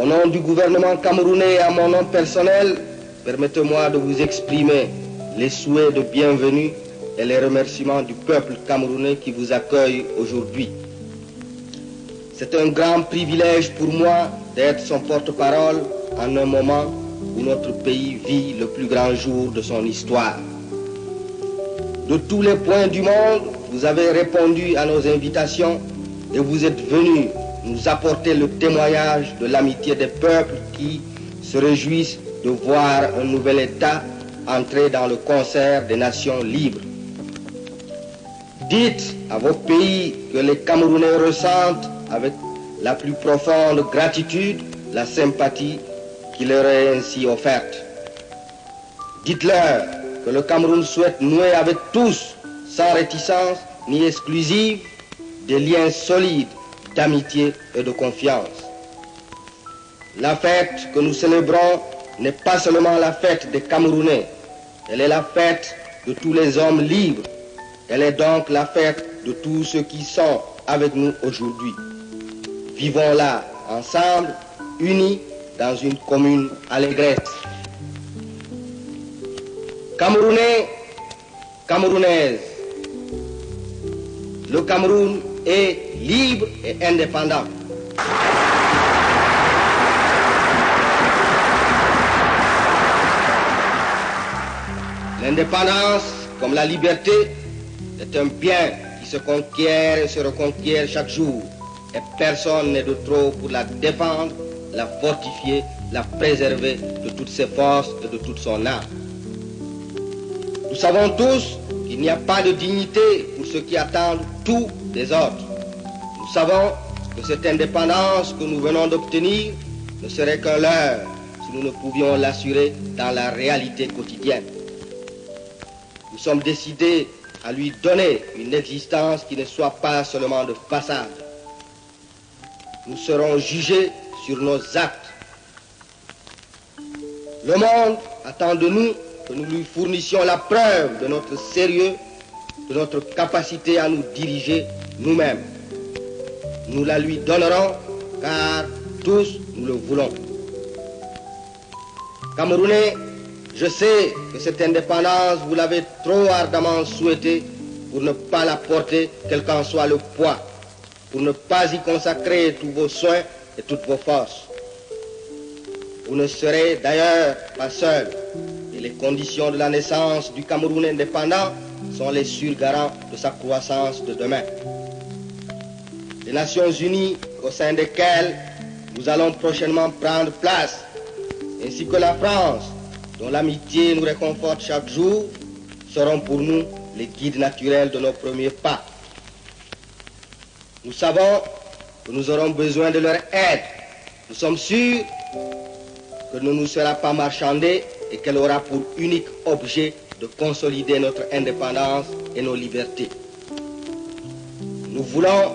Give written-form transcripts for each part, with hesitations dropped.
Au nom du gouvernement camerounais et à mon nom personnel, permettez-moi de vous exprimer les souhaits de bienvenue et les remerciements du peuple camerounais qui vous accueille aujourd'hui. C'est un grand privilège pour moi d'être son porte-parole en un moment où notre pays vit le plus grand jour de son histoire. De tous les points du monde, vous avez répondu à nos invitations et vous êtes venus nous apporter le témoignage de l'amitié des peuples qui se réjouissent de voir un nouvel État entrer dans le concert des nations libres. Dites à vos pays que les Camerounais ressentent avec la plus profonde gratitude la sympathie qui leur est ainsi offerte. Dites-leur que le Cameroun souhaite nouer avec tous, sans réticence ni exclusive, des liens solides d'amitié et de confiance. La fête que nous célébrons n'est pas seulement la fête des Camerounais, elle est la fête de tous les hommes libres. Elle est donc la fête de tous ceux qui sont avec nous aujourd'hui. Vivons-la ensemble, unis dans une commune allégresse. Camerounais, Camerounaises, le Cameroun est libre et indépendant. L'indépendance, comme la liberté, est un bien qui se conquiert et se reconquiert chaque jour. Et personne n'est de trop pour la défendre, la fortifier, la préserver de toutes ses forces et de toute son âme. Nous savons tous qu'il n'y a pas de dignité pour ceux qui attendent tout des autres. Nous savons que cette indépendance que nous venons d'obtenir ne serait qu'un leurre si nous ne pouvions l'assurer dans la réalité quotidienne. Nous sommes décidés à lui donner une existence qui ne soit pas seulement de façade. Nous serons jugés sur nos actes. Le monde attend de nous que nous lui fournissions la preuve de notre sérieux, de notre capacité à nous diriger nous-mêmes. Nous la lui donnerons car tous nous le voulons. Camerounais, je sais que cette indépendance, vous l'avez trop ardemment souhaitée pour ne pas la porter, quel qu'en soit le poids, pour ne pas y consacrer tous vos soins et toutes vos forces. Vous ne serez d'ailleurs pas seul, et les conditions de la naissance du Cameroun indépendant sont les sûrs garants de sa croissance de demain. Les Nations Unies, au sein desquelles nous allons prochainement prendre place, ainsi que la France, dont l'amitié nous réconforte chaque jour, seront pour nous les guides naturels de nos premiers pas. Nous savons que nous aurons besoin de leur aide. Nous sommes sûrs que ne nous sera pas marchandée et qu'elle aura pour unique objet de consolider notre indépendance et nos libertés. Nous voulons,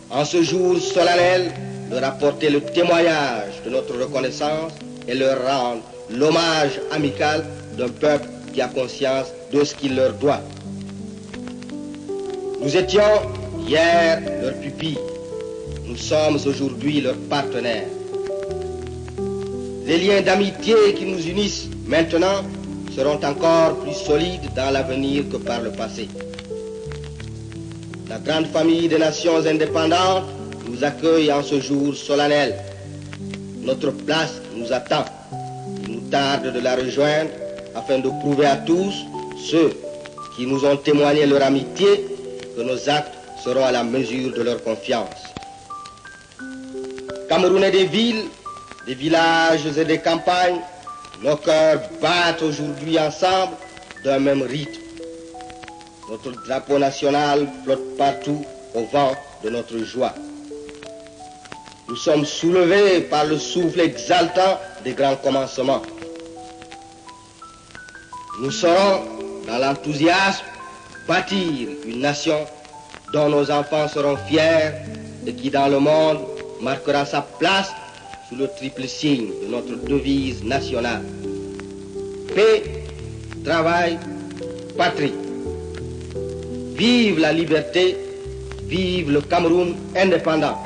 en ce jour solennel, leur apporter le témoignage de notre reconnaissance et leur rendre l'hommage amical d'un peuple qui a conscience de ce qu'il leur doit. Nous étions hier leurs pupilles, nous sommes aujourd'hui leurs partenaires. Les liens d'amitié qui nous unissent maintenant seront encore plus solides dans l'avenir que par le passé. La grande famille des nations indépendantes nous accueille en ce jour solennel. Notre place nous attend. Il nous tarde de la rejoindre afin de prouver à tous ceux qui nous ont témoigné leur amitié que nos actes seront à la mesure de leur confiance. Camerounais des villes, des villages et des campagnes, nos cœurs battent aujourd'hui ensemble d'un même rythme. Notre drapeau national flotte partout au vent de notre joie. Nous sommes soulevés par le souffle exaltant des grands commencements. Nous saurons, dans l'enthousiasme, bâtir une nation dont nos enfants seront fiers et qui, dans le monde, marquera sa place sous le triple signe de notre devise nationale. Paix, travail, patrie. Vive la liberté, vive le Cameroun indépendant.